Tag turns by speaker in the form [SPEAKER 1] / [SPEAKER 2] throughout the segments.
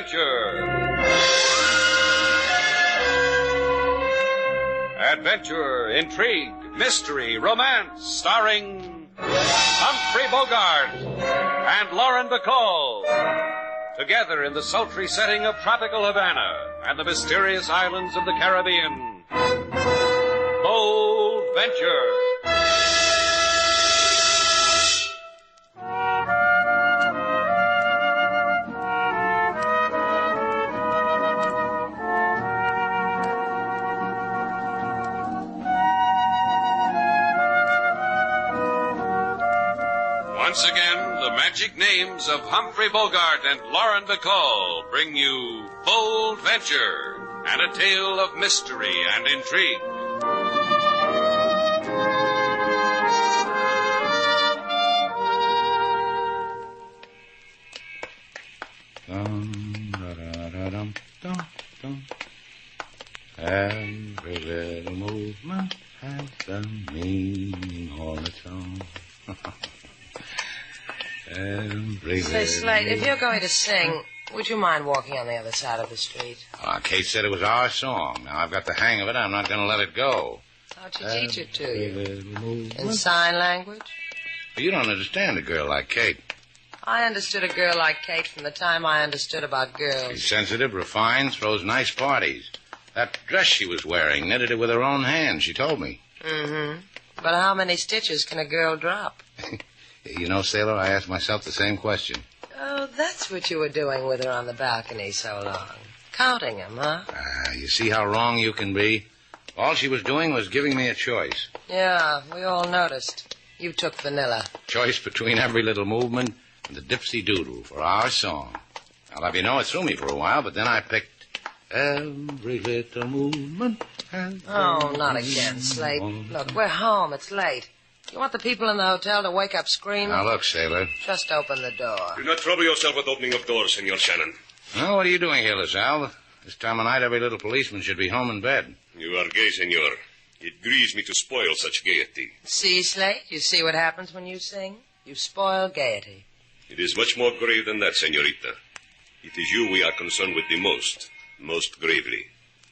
[SPEAKER 1] Adventure. Adventure, intrigue, mystery, romance, starring Humphrey Bogart and Lauren Bacall. Together in the sultry setting of tropical Havana and the mysterious islands of the Caribbean. Bold Venture. Once again, the magic names of Humphrey Bogart and Lauren Bacall bring you Bold Venture and a tale of mystery and intrigue.
[SPEAKER 2] Every little movement has a meaning all its own.
[SPEAKER 3] Say, Slate, if you're going to sing, would you mind walking on the other side of the street?
[SPEAKER 2] Kate said it was our song. Now I've got the hang of it. I'm not going to let it go.
[SPEAKER 3] How'd she teach it to you? In sign language?
[SPEAKER 2] But you don't understand a girl like Kate.
[SPEAKER 3] I understood a girl like Kate from the time I understood about girls.
[SPEAKER 2] She's sensitive, refined, throws nice parties. That dress she was wearing, knitted it with her own hands, she told me.
[SPEAKER 3] Mm-hmm. But how many stitches can a girl drop?
[SPEAKER 2] You know, Sailor, I asked myself the same question.
[SPEAKER 3] Oh, that's what you were doing with her on the balcony so long. Counting them, huh?
[SPEAKER 2] You see how wrong you can be? All she was doing was giving me a choice.
[SPEAKER 3] Yeah, we all noticed. You took vanilla.
[SPEAKER 2] Choice between every little movement and the dipsy doodle for our song. I'll have you know it threw me for a while, but then I picked every little movement.
[SPEAKER 3] Oh, not again, Slate. Look, we're home. It's late. You want the people in the hotel to wake up screaming?
[SPEAKER 2] Now, look, Sailor.
[SPEAKER 3] Just open the door.
[SPEAKER 4] Do not trouble yourself with opening of doors, Senor Shannon.
[SPEAKER 2] Well, what are you doing here, LaSalle? This time of night, every little policeman should be home in bed.
[SPEAKER 4] You are gay, senor. It grieves me to spoil such gaiety.
[SPEAKER 3] See, Slate? You see what happens when you sing? You spoil gaiety.
[SPEAKER 4] It is much more grave than that, senorita. It is you we are concerned with the most gravely.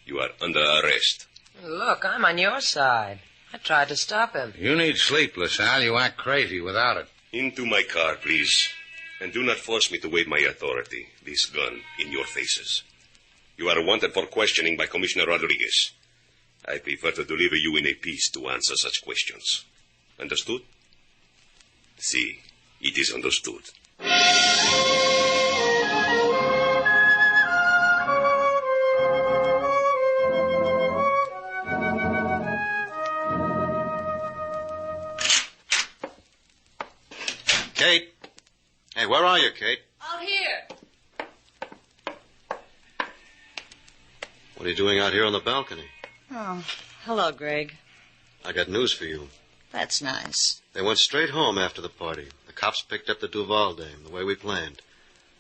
[SPEAKER 4] You are under arrest.
[SPEAKER 3] Look, I'm on your side. I tried to stop him.
[SPEAKER 2] You need sleep, LaSalle. You act crazy without it.
[SPEAKER 4] Into my car, please. And do not force me to wave my authority, this gun, in your faces. You are wanted for questioning by Commissioner Rodriguez. I prefer to deliver you in a peace to answer such questions. Understood? Si, it is understood.
[SPEAKER 5] Kate? Hey, where are you, Kate?
[SPEAKER 3] Out here.
[SPEAKER 5] What are you doing out here on the balcony?
[SPEAKER 6] Oh, hello, Greg.
[SPEAKER 5] I got news for you.
[SPEAKER 6] That's nice.
[SPEAKER 5] They went straight home after the party. The cops picked up the Duval dame, the way we planned.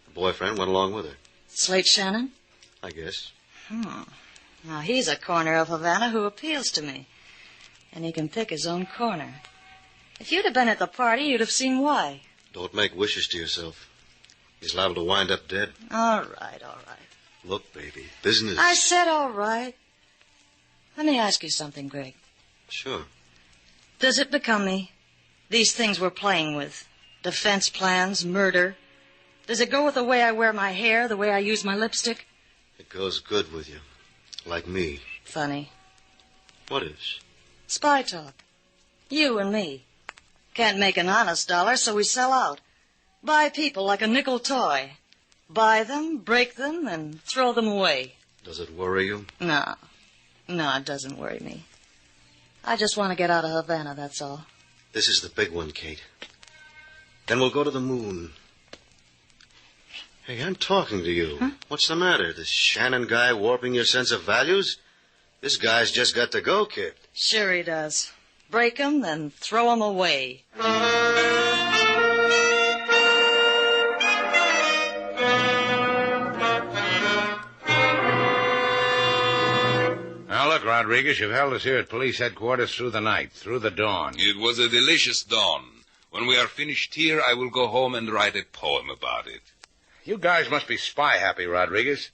[SPEAKER 5] The boyfriend went along with her.
[SPEAKER 6] Slate Shannon?
[SPEAKER 5] I guess.
[SPEAKER 6] Now, he's a corner of Havana who appeals to me. And he can pick his own corner. If you'd have been at the party, you'd have seen why.
[SPEAKER 5] Don't make wishes to yourself. He's liable to wind up dead.
[SPEAKER 6] All right.
[SPEAKER 5] Look, baby, business.
[SPEAKER 6] I said all right. Let me ask you something, Greg.
[SPEAKER 5] Sure.
[SPEAKER 6] Does it become me? These things we're playing with. Defense plans, murder. Does it go with the way I wear my hair, the way I use my lipstick?
[SPEAKER 5] It goes good with you. Like me.
[SPEAKER 6] Funny.
[SPEAKER 5] What is?
[SPEAKER 6] Spy talk. You and me. Can't make an honest dollar, so we sell out. Buy people like a nickel toy. Buy them, break them, and throw them away.
[SPEAKER 5] Does it worry you?
[SPEAKER 6] No, it doesn't worry me. I just want to get out of Havana, that's all.
[SPEAKER 5] This is the big one, Kate. Then we'll go to the moon. Hey, I'm talking to you.
[SPEAKER 6] Huh?
[SPEAKER 5] What's the matter? This Shannon guy warping your sense of values? This guy's just got to go, kid.
[SPEAKER 6] Sure he does. Break them, then throw them away.
[SPEAKER 2] Now, look, Rodriguez, you've held us here at police headquarters through the night, through the dawn.
[SPEAKER 7] It was a delicious dawn. When we are finished here, I will go home and write a poem about it.
[SPEAKER 2] You guys must be spy-happy, Rodriguez.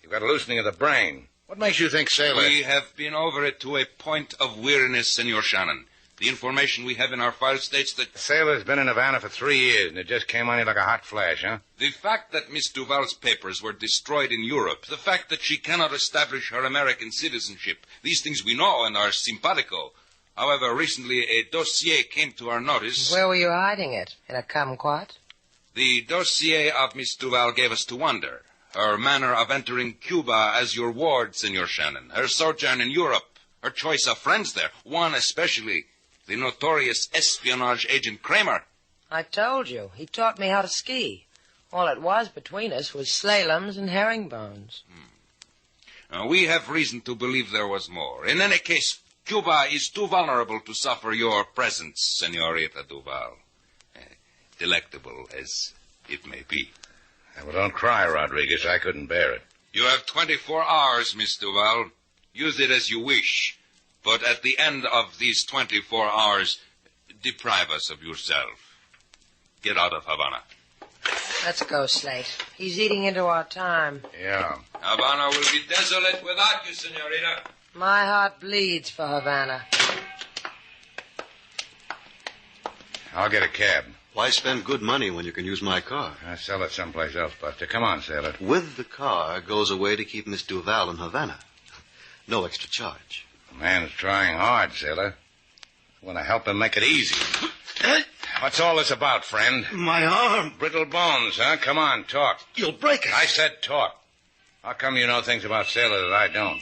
[SPEAKER 2] You've got a loosening of the brain. What makes you think Sailor...
[SPEAKER 7] We have been over it to a point of weariness, Senor Shannon. The information we have in our file states that...
[SPEAKER 2] Sailor's been in Havana for 3 years, and it just came on you like a hot flash, huh?
[SPEAKER 7] The fact that Miss Duval's papers were destroyed in Europe, the fact that she cannot establish her American citizenship, these things we know and are simpatico. However, recently a dossier came to our notice...
[SPEAKER 3] Where were you hiding it? In a kumquat?
[SPEAKER 7] The dossier of Miss Duval gave us to wonder. Her manner of entering Cuba as your ward, Senor Shannon. Her sojourn in Europe. Her choice of friends there. One especially, the notorious espionage agent Kramer.
[SPEAKER 3] I told you. He taught me how to ski. All it was between us was slaloms and herringbones.
[SPEAKER 7] We have reason to believe there was more. In any case, Cuba is too vulnerable to suffer your presence, Senorita Duval. Delectable as it may be.
[SPEAKER 2] Well, don't cry, Rodriguez. I couldn't bear it.
[SPEAKER 7] You have 24 hours, Miss Duval. Use it as you wish. But at the end of these 24 hours, deprive us of yourself. Get out of Havana.
[SPEAKER 3] Let's go, Slate. He's eating into our time.
[SPEAKER 2] Yeah.
[SPEAKER 7] Havana will be desolate without you, Senorita.
[SPEAKER 3] My heart bleeds for Havana.
[SPEAKER 2] I'll get a cab.
[SPEAKER 5] Why spend good money when you can use my car?
[SPEAKER 2] I'll sell it someplace else, Buster. Come on, Sailor.
[SPEAKER 5] With the car goes a way to keep Miss Duval in Havana. No extra charge.
[SPEAKER 2] The man's trying hard, Sailor. I want to help him make it easy. What's all this about, friend?
[SPEAKER 8] My arm.
[SPEAKER 2] Brittle bones, huh? Come on, talk.
[SPEAKER 8] You'll break it.
[SPEAKER 2] I said talk. How come you know things about Sailor that I don't?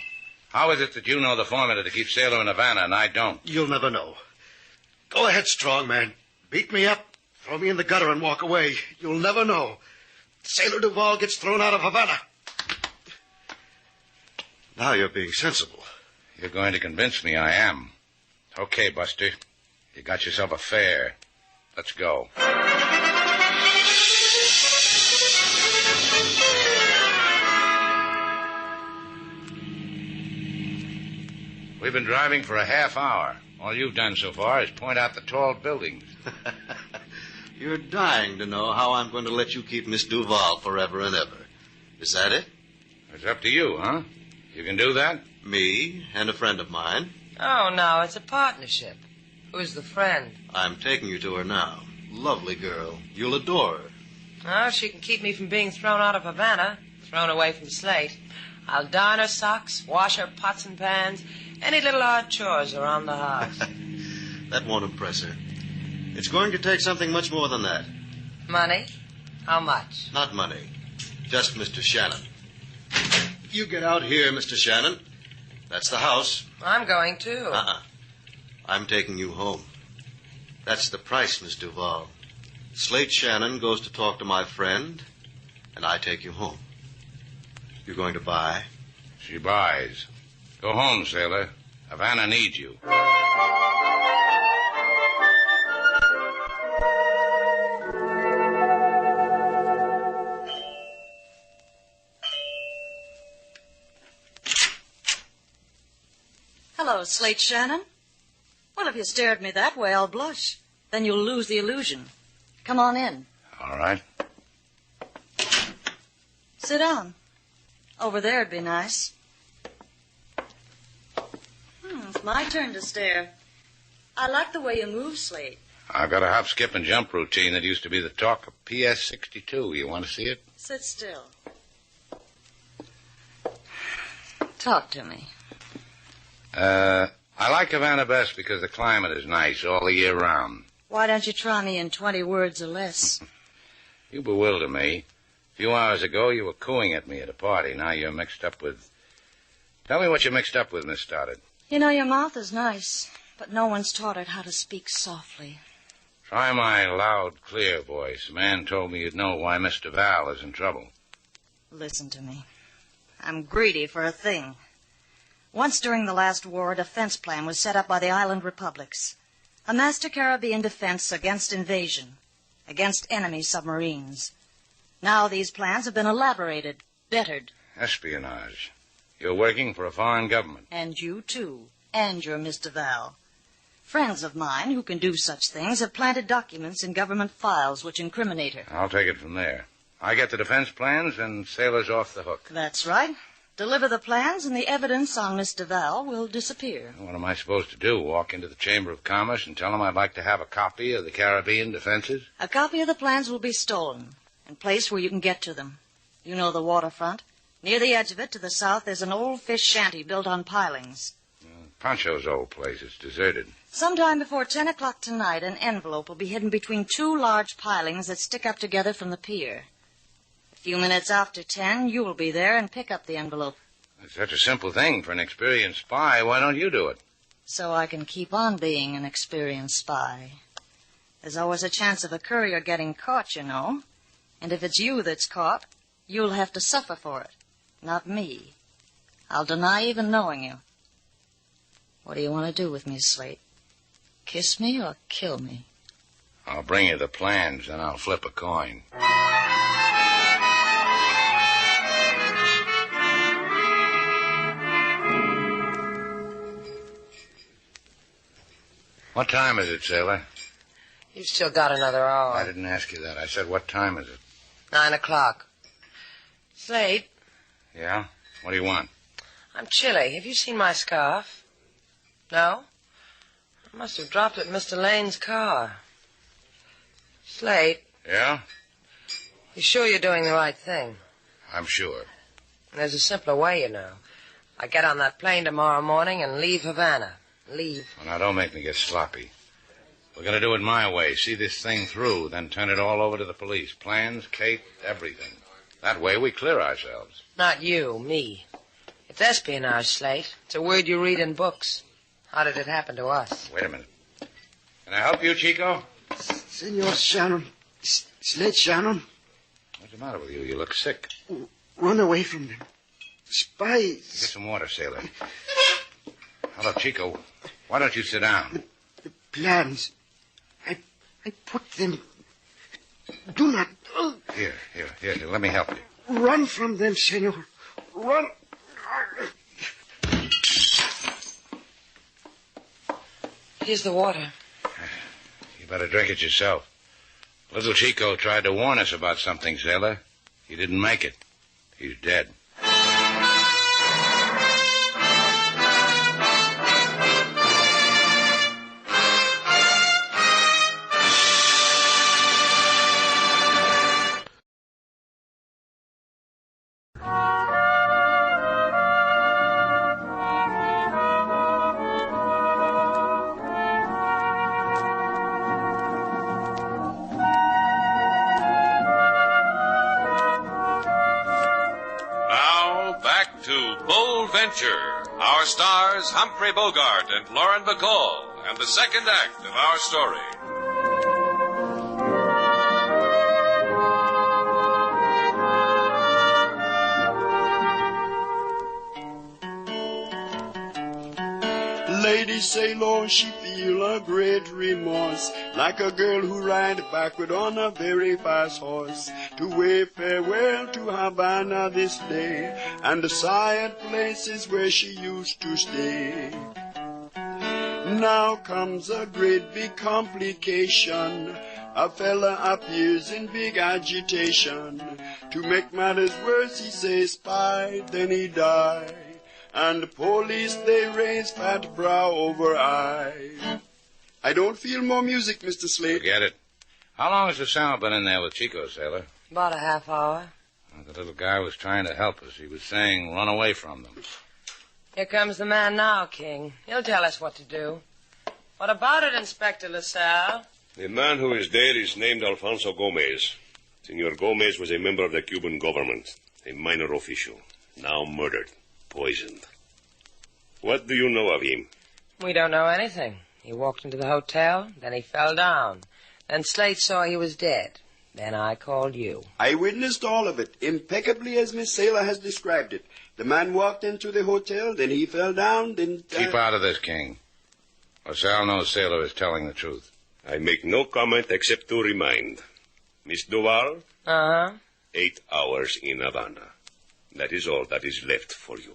[SPEAKER 2] How is it that you know the formula to keep Sailor in Havana and I don't?
[SPEAKER 8] You'll never know. Go ahead, strong man. Beat me up. Throw me in the gutter and walk away. You'll never know. Sailor Duval gets thrown out of Havana.
[SPEAKER 5] Now you're being sensible.
[SPEAKER 2] You're going to convince me I am. Okay, Buster. You got yourself a fare. Let's go. We've been driving for a half hour. All you've done so far is point out the tall buildings.
[SPEAKER 5] You're dying to know how I'm going to let you keep Miss Duval forever and ever. Is that it?
[SPEAKER 2] It's up to you, huh? You can do that?
[SPEAKER 5] Me and a friend of mine.
[SPEAKER 3] Oh, no, it's a partnership. Who's the friend?
[SPEAKER 5] I'm taking you to her now. Lovely girl. You'll adore her.
[SPEAKER 3] Oh, she can keep me from being thrown out of Havana, thrown away from Slate. I'll darn her socks, wash her pots and pans, any little odd chores around the house.
[SPEAKER 5] That won't impress her. It's going to take something much more than that.
[SPEAKER 3] Money? How much?
[SPEAKER 5] Not money. Just Mr. Shannon. You get out here, Mr. Shannon. That's the house.
[SPEAKER 3] I'm going, too.
[SPEAKER 5] I'm taking you home. That's the price, Miss Duval. Slate Shannon goes to talk to my friend, and I take you home. You're going to buy?
[SPEAKER 2] She buys. Go home, Sailor. Havana needs you.
[SPEAKER 6] Hello, Slate Shannon. Well, if you stare at me that way, I'll blush. Then you'll lose the illusion. Come on in.
[SPEAKER 2] All right.
[SPEAKER 6] Sit down. Over there'd be nice. It's my turn to stare. I like the way you move, Slate.
[SPEAKER 2] I've got a hop, skip, and jump routine that used to be the talk of PS 62. You want to see it?
[SPEAKER 6] Sit still. Talk to me.
[SPEAKER 2] I like Havana best because the climate is nice all the year round.
[SPEAKER 6] Why don't you try me in 20 words or less?
[SPEAKER 2] You bewilder me. A few hours ago, you were cooing at me at a party. Now you're mixed up with... Tell me what you're mixed up with, Miss Stoddard.
[SPEAKER 6] You know, your mouth is nice, but no one's taught it how to speak softly.
[SPEAKER 2] Try my loud, clear voice. A man told me you'd know why Mr. Val is in trouble.
[SPEAKER 6] Listen to me. I'm greedy for a thing. Once during the last war, a defense plan was set up by the island republics. A master Caribbean defense against invasion, against enemy submarines. Now these plans have been elaborated, bettered.
[SPEAKER 2] Espionage. You're working for a foreign government.
[SPEAKER 6] And you, too. And your Mr. Val. Friends of mine who can do such things have planted documents in government files which incriminate her.
[SPEAKER 2] I'll take it from there. I get the defense plans, and Sailor's off the hook.
[SPEAKER 6] That's right. Deliver the plans, and the evidence on Miss Duval will disappear.
[SPEAKER 2] What am I supposed to do? Walk into the Chamber of Commerce and tell them I'd like to have a copy of the Caribbean defenses?
[SPEAKER 6] A copy of the plans will be stolen and placed where you can get to them. You know the waterfront. Near the edge of it, to the south, there's an old fish shanty built on pilings.
[SPEAKER 2] Pancho's old place. It's deserted.
[SPEAKER 6] Sometime before 10 o'clock tonight, an envelope will be hidden between two large pilings that stick up together from the pier. A few minutes after 10, you will be there and pick up the envelope.
[SPEAKER 2] It's such a simple thing for an experienced spy. Why don't you do it?
[SPEAKER 6] So I can keep on being an experienced spy. There's always a chance of a courier getting caught, you know. And if it's you that's caught, you'll have to suffer for it, not me. I'll deny even knowing you. What do you want to do with me, Slate? Kiss me or kill me?
[SPEAKER 2] I'll bring you the plans, and I'll flip a coin. What time is it, Sailor?
[SPEAKER 3] You've still got another hour.
[SPEAKER 2] I didn't ask you that. I said, what time is it?
[SPEAKER 3] 9 o'clock. Slate.
[SPEAKER 2] Yeah? What do you want?
[SPEAKER 3] I'm chilly. Have you seen my scarf? No? I must have dropped it in Mr. Lane's car. Slate.
[SPEAKER 2] Yeah?
[SPEAKER 3] You sure you're doing the right thing?
[SPEAKER 2] I'm sure.
[SPEAKER 3] There's a simpler way, you know. I get on that plane tomorrow morning and leave Havana. Leave.
[SPEAKER 2] Well, now, don't make me get sloppy. We're going to do it my way. See this thing through, then turn it all over to the police. Plans, Kate, everything. That way we clear ourselves.
[SPEAKER 3] Not you, me. It's espionage, Slate. It's a word you read in books. How did it happen to us?
[SPEAKER 2] Wait a minute. Can I help you, Chico?
[SPEAKER 8] Senor Shannon. Slate Shannon.
[SPEAKER 2] What's the matter with you? You look sick.
[SPEAKER 8] Run away from them. Spies.
[SPEAKER 2] Get some water, Sailor. Hello, Chico. Why don't you sit down?
[SPEAKER 8] The plans. I put them... Do not...
[SPEAKER 2] Here. Let me help you.
[SPEAKER 8] Run from them, senor. Run.
[SPEAKER 3] Here's the water.
[SPEAKER 2] You better drink it yourself. Little Chico tried to warn us about something, Sailor. He didn't make it. He's dead.
[SPEAKER 1] Our stars, Humphrey Bogart and Lauren Bacall, and the second act of our story.
[SPEAKER 9] Lady Sailor, she feel a great remorse, like a girl who ride backward on a very fast horse, to wave farewell to Havana this day, and the sad places where she used to stay. Now comes a great big complication. A fella appears in big agitation. To make matters worse, he says spy, then he die. And the police, they raise fat brow over eye. I don't feel more music, Mr. Slate.
[SPEAKER 2] Forget it. How long has the sound been in there with Chico, Sailor?
[SPEAKER 3] About a half hour.
[SPEAKER 2] Well, the little guy was trying to help us. He was saying run away from them.
[SPEAKER 3] Here comes the man now, King. He'll tell us what to do. What about it, Inspector LaSalle?
[SPEAKER 4] The man who is dead is named Alfonso Gomez. Senor Gomez was a member of the Cuban government, a minor official, now murdered. Poisoned. What do you know of him?
[SPEAKER 3] We don't know anything. He walked into the hotel, then he fell down. Then Slate saw he was dead. Then I called you.
[SPEAKER 9] I witnessed all of it, impeccably as Miss Sailor has described it. The man walked into the hotel, then he fell down, then...
[SPEAKER 2] Keep out of this, King. LaSalle knows Sailor is telling the truth.
[SPEAKER 4] I make no comment except to remind. Miss Duval? 8 hours in Havana. That is all that is left for you.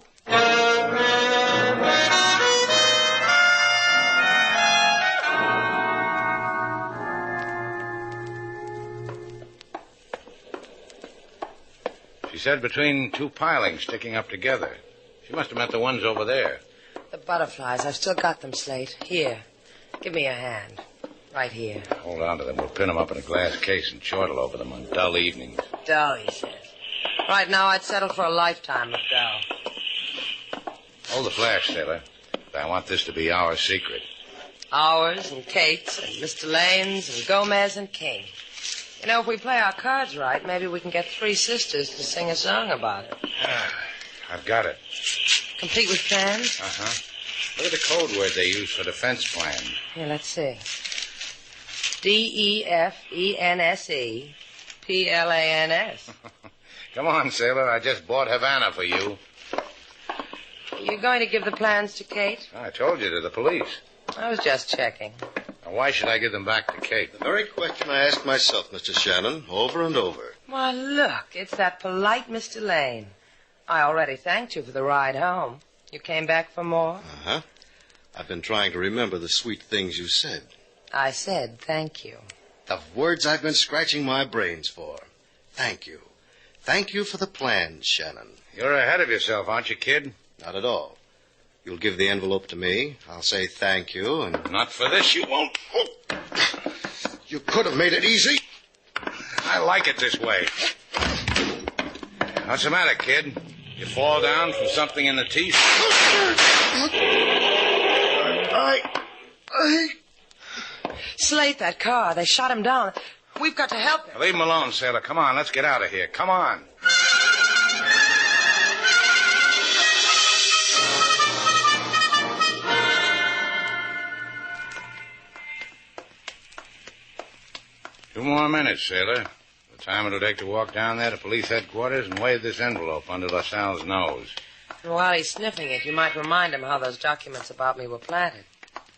[SPEAKER 2] She said between two pilings sticking up together. She must have meant the ones over there.
[SPEAKER 3] The butterflies. I've still got them, Slate. Here. Give me a hand. Right here.
[SPEAKER 2] Hold on to them. We'll pin them up in a glass case and chortle over them on dull evenings.
[SPEAKER 3] Dull, he says. Right now, I'd settle for a lifetime of dull.
[SPEAKER 2] Hold the flash, Sailor. But I want this to be our secret.
[SPEAKER 3] Ours and Kate's and Mr. Lane's and Gomez and King. You know, if we play our cards right, maybe we can get three sisters to sing a song about it.
[SPEAKER 2] I've got it.
[SPEAKER 3] Complete with plans?
[SPEAKER 2] Uh-huh. Look at the code word they use for defense plan.
[SPEAKER 3] Here, let's see. DEFENSE PLANS.
[SPEAKER 2] Come on, Sailor. I just bought Havana for you.
[SPEAKER 3] You're going to give the plans to Kate?
[SPEAKER 2] I told you, to the police.
[SPEAKER 3] I was just checking.
[SPEAKER 2] Now, why should I give them back to Kate?
[SPEAKER 5] The very question I ask myself, Mr. Shannon, over and over.
[SPEAKER 3] Why, look, it's that polite Mr. Lane. I already thanked you for the ride home. You came back for more?
[SPEAKER 5] Uh-huh. I've been trying to remember the sweet things you said.
[SPEAKER 3] I said thank you.
[SPEAKER 5] The words I've been scratching my brains for. Thank you. Thank you for the plans, Shannon.
[SPEAKER 2] You're ahead of yourself, aren't you, kid?
[SPEAKER 5] Not at all. You'll give the envelope to me. I'll say thank you, and...
[SPEAKER 2] Not for this, you won't. Oh.
[SPEAKER 5] You could have made it easy.
[SPEAKER 2] I like it this way. What's the matter, kid? You fall down from something in the teeth?
[SPEAKER 3] Slate, that car. They shot him down. We've got to help him.
[SPEAKER 2] Leave him alone, Sailor. Come on, let's get out of here. Come on. Two more minutes, Sailor. The time it'll take to walk down there to police headquarters and wave this envelope under LaSalle's nose.
[SPEAKER 3] And while he's sniffing it, you might remind him how those documents about me were planted.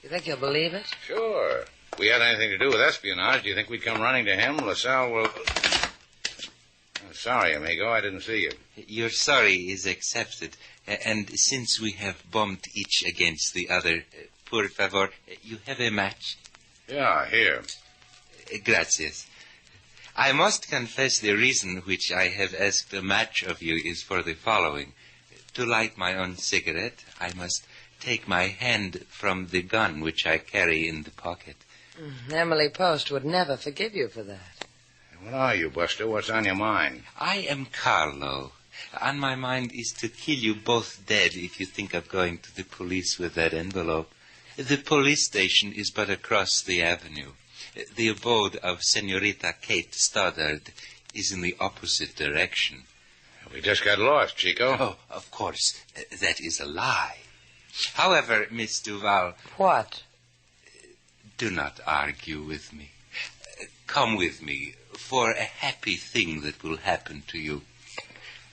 [SPEAKER 3] You think he'll believe it?
[SPEAKER 2] Sure. If we had anything to do with espionage, do you think we'd come running to him? LaSalle will... Oh, sorry, amigo, I didn't see you.
[SPEAKER 10] Your sorry is accepted. And since we have bumped each against the other, por favor, you have a match?
[SPEAKER 2] Yeah, here.
[SPEAKER 10] Gracias. I must confess the reason which I have asked a match of you is for the following. To light my own cigarette, I must take my hand from the gun which I carry in the pocket.
[SPEAKER 3] Emily Post would never forgive you for that.
[SPEAKER 2] What are you, Buster? What's on your mind?
[SPEAKER 10] I am Carlo. On my mind is to kill you both dead if you think of going to the police with that envelope. The police station is but across the avenue. The abode of Senorita Kate Stoddard is in the opposite direction.
[SPEAKER 2] We just got lost, Chico.
[SPEAKER 10] Oh, of course. That is a lie. However, Miss Duval...
[SPEAKER 3] What?
[SPEAKER 10] Do not argue with me. Come with me for a happy thing that will happen to you.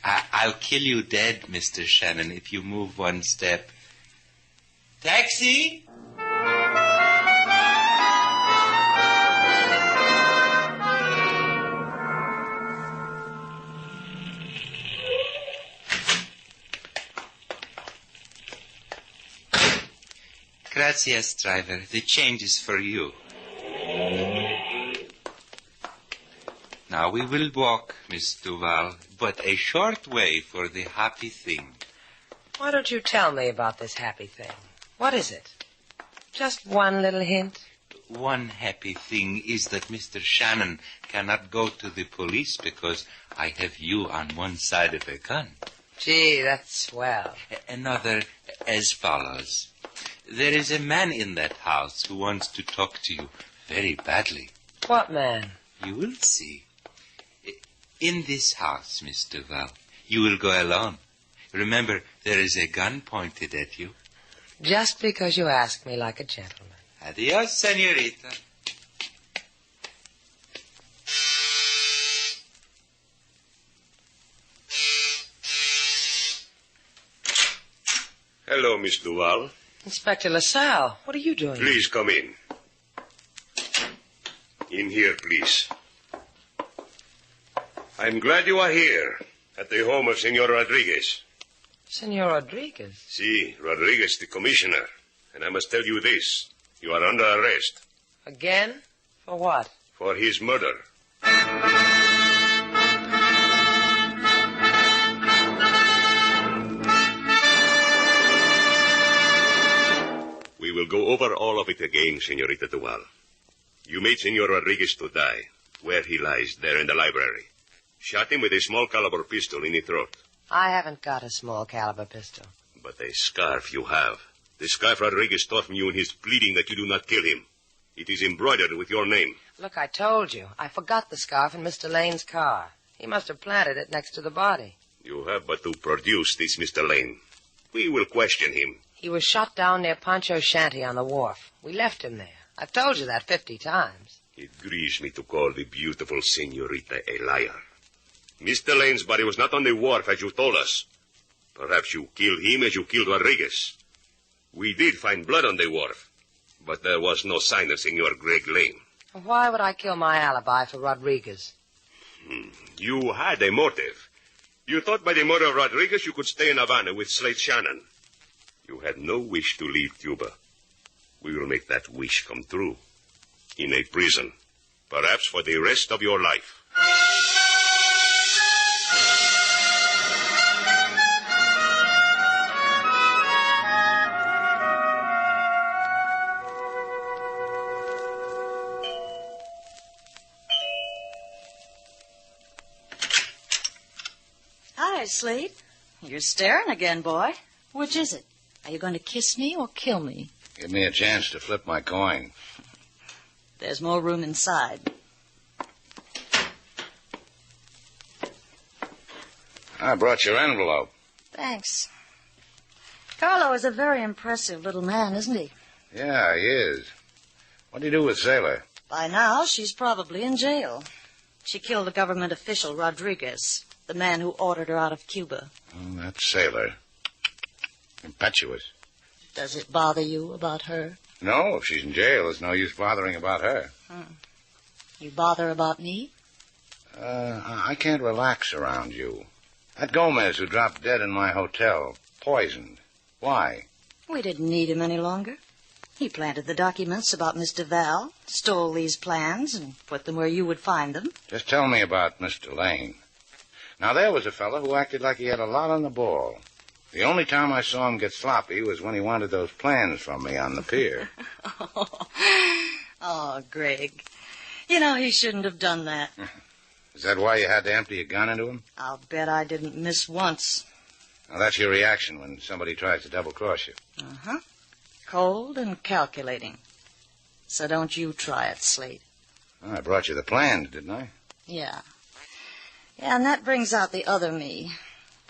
[SPEAKER 10] I'll kill you dead, Mr. Shannon, if you move one step. Taxi! Gracias, driver. The change is for you. Now we will walk, Miss Duval, but a short way for the happy thing.
[SPEAKER 3] Why don't you tell me about this happy thing? What is it? Just one little hint?
[SPEAKER 10] One happy thing is that Mr. Shannon cannot go to the police because I have you on one side of a gun.
[SPEAKER 3] Gee, that's swell.
[SPEAKER 10] Another as follows. There is a man in that house who wants to talk to you very badly.
[SPEAKER 3] What man?
[SPEAKER 10] You will see. In this house, Miss Duval, you will go alone. Remember, there is a gun pointed at you.
[SPEAKER 3] Just because you ask me like a gentleman.
[SPEAKER 10] Adios, senorita.
[SPEAKER 4] Hello, Miss Duval.
[SPEAKER 3] Inspector LaSalle, what are you doing?
[SPEAKER 4] Please come in. In here, please. I'm glad you are here, at the home of Senor Rodriguez.
[SPEAKER 3] Senor Rodriguez?
[SPEAKER 4] Si, Rodriguez, the commissioner. And I must tell you this. You are under arrest.
[SPEAKER 3] Again? For what?
[SPEAKER 4] For his murder. will go over all of it again, Senorita Duval. You made Senor Rodriguez to die, where he lies, there in the library. Shot him with a small caliber pistol in the throat.
[SPEAKER 3] I haven't got a small caliber pistol.
[SPEAKER 4] But a scarf you have. The scarf Rodriguez tore from you in his pleading that you do not kill him. It is embroidered with your name.
[SPEAKER 3] Look, I told you. I forgot the scarf in Mr. Lane's car. He must have planted it next to the body.
[SPEAKER 4] You have but to produce this Mr. Lane. We will question him.
[SPEAKER 3] He was shot down near Pancho's shanty on the wharf. We left him there. I've told you that 50 times.
[SPEAKER 4] It grieves me to call the beautiful Senorita a liar. Mr. Lane's body was not on the wharf, as you told us. Perhaps you killed him as you killed Rodriguez. We did find blood on the wharf, but there was no sign of Senor Greg Lane.
[SPEAKER 3] Why would I kill my alibi for Rodriguez?
[SPEAKER 4] You had a motive. You thought by the murder of Rodriguez you could stay in Havana with Slate Shannon. You had no wish to leave Cuba. We will make that wish come true. In a prison. Perhaps for the rest of your life.
[SPEAKER 6] Hi, Slate. You're staring again, boy. Which is it? Are you going to kiss me or kill me?
[SPEAKER 2] Give me a chance to flip my coin.
[SPEAKER 6] There's more room inside.
[SPEAKER 2] I brought your envelope.
[SPEAKER 6] Thanks. Carlo is a very impressive little man, isn't he?
[SPEAKER 2] Yeah, he is. What do you do with Sailor?
[SPEAKER 6] By now, she's probably in jail. She killed a government official, Rodriguez, the man who ordered her out of Cuba.
[SPEAKER 2] Oh, that's Sailor. Impetuous.
[SPEAKER 6] Does it bother you about her?
[SPEAKER 2] No, if she's in jail, there's no use bothering about her.
[SPEAKER 6] You bother about me?
[SPEAKER 2] I can't relax around you. That Gomez who dropped dead in my hotel, poisoned. Why?
[SPEAKER 6] We didn't need him any longer. He planted the documents about Miss Duval, stole these plans, and put them where you would find them.
[SPEAKER 2] Just tell me about Mr. Lane. Now, there was a fellow who acted like he had a lot on the ball. The only time I saw him get sloppy was when he wanted those plans from me on the pier.
[SPEAKER 6] Oh, Greg. You know, he shouldn't have done that.
[SPEAKER 2] Is that why you had to empty a gun into him?
[SPEAKER 6] I'll bet I didn't miss once.
[SPEAKER 2] Now, that's your reaction when somebody tries to double-cross you.
[SPEAKER 6] Uh-huh. Cold and calculating. So don't you try it, Slate.
[SPEAKER 2] Well, I brought you the plans, didn't I?
[SPEAKER 6] Yeah. Yeah, and that brings out the other me.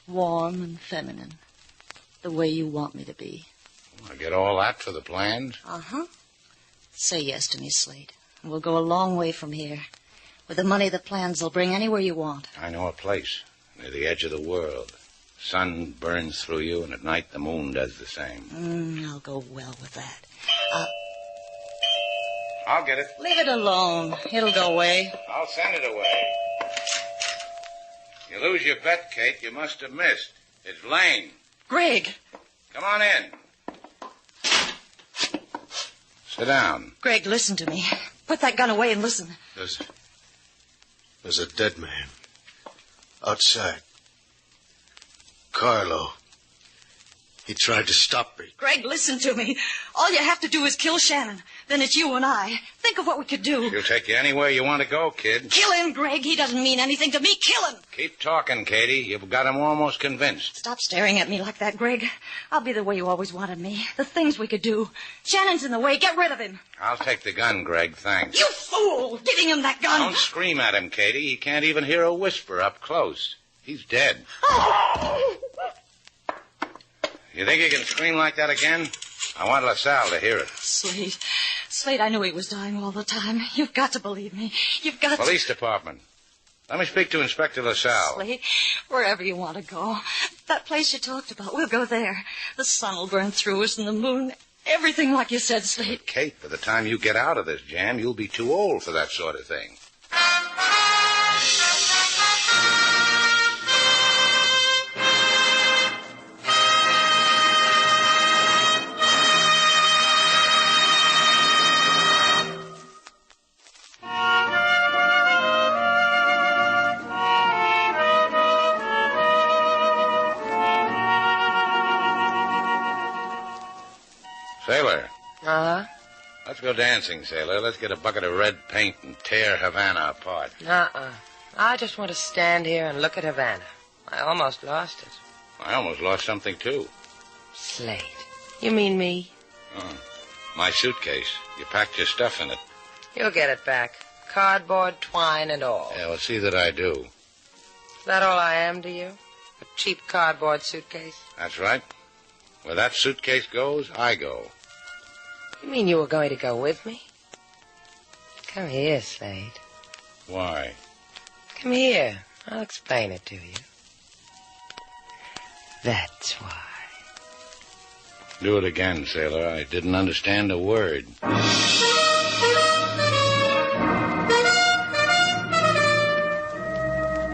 [SPEAKER 6] Warm and feminine. The way you want me to be.
[SPEAKER 2] I get all that for the plans?
[SPEAKER 6] Uh-huh. Say yes to me, Slate. And we'll go a long way from here. With the money the plans will bring anywhere you want.
[SPEAKER 2] I know a place near the edge of the world. Sun burns through you, and at night the moon does the same.
[SPEAKER 6] I'll go well with that.
[SPEAKER 2] I'll get it.
[SPEAKER 6] Leave it alone. It'll go away.
[SPEAKER 2] I'll send it away. You lose your bet, Kate. You must have missed. It's Lane.
[SPEAKER 6] Greg.
[SPEAKER 2] Come on in. Sit down.
[SPEAKER 6] Greg, listen to me. Put that gun away and listen.
[SPEAKER 8] There's a dead man. Outside. Carlo. He tried to stop me.
[SPEAKER 6] Greg, listen to me. All you have to do is kill Shannon. Then it's you and I. Think of what we could do.
[SPEAKER 2] He'll take you anywhere you want to go, kid.
[SPEAKER 6] Kill him, Greg. He doesn't mean anything to me. Kill him.
[SPEAKER 2] Keep talking, Katie. You've got him almost convinced.
[SPEAKER 6] Stop staring at me like that, Greg. I'll be the way you always wanted me. The things we could do. Shannon's in the way. Get rid of him.
[SPEAKER 2] I'll take the gun, Greg. Thanks.
[SPEAKER 6] You fool! Giving him that gun.
[SPEAKER 2] Don't scream at him, Katie. He can't even hear a whisper up close. He's dead.
[SPEAKER 6] Oh.
[SPEAKER 2] You think you can scream like that again? I want LaSalle to hear it.
[SPEAKER 6] Slate, I knew he was dying all the time. You've got to believe me. You've got
[SPEAKER 2] Police Department. Let me speak to Inspector LaSalle.
[SPEAKER 6] Slate, wherever you want to go. That place you talked about, we'll go there. The sun will burn through us and the moon. Everything like you said, Slate.
[SPEAKER 2] But Kate, by the time you get out of this jam, you'll be too old for that sort of thing. Sailor.
[SPEAKER 3] Uh-huh.
[SPEAKER 2] Let's go dancing, Sailor. Let's get a bucket of red paint and tear Havana apart.
[SPEAKER 3] I just want to stand here and look at Havana. I almost lost it.
[SPEAKER 2] I almost lost something, too.
[SPEAKER 3] Slate. You mean me?
[SPEAKER 2] Oh, my suitcase. You packed your stuff in it.
[SPEAKER 3] You'll get it back. Cardboard, twine, and all.
[SPEAKER 2] Yeah, well, see that I do.
[SPEAKER 3] Is that all I am to you? A cheap cardboard suitcase?
[SPEAKER 2] That's right. Where that suitcase goes, I go.
[SPEAKER 3] You mean you were going to go with me? Come here, Slate.
[SPEAKER 2] Why?
[SPEAKER 3] Come here. I'll explain it to you. That's why.
[SPEAKER 2] Do it again, Sailor. I didn't understand a word.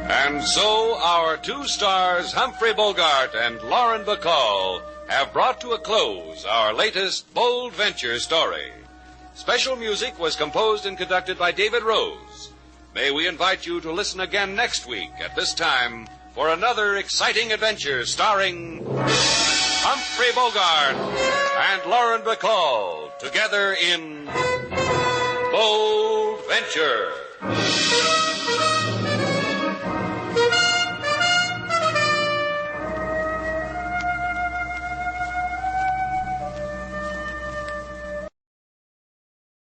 [SPEAKER 1] And so our two stars, Humphrey Bogart and Lauren Bacall, have brought to a close our latest bold venture story. Special music was composed and conducted by David Rose. May we invite you to listen again next week at this time for another exciting adventure starring Humphrey Bogart and Lauren Bacall together in Bold Venture.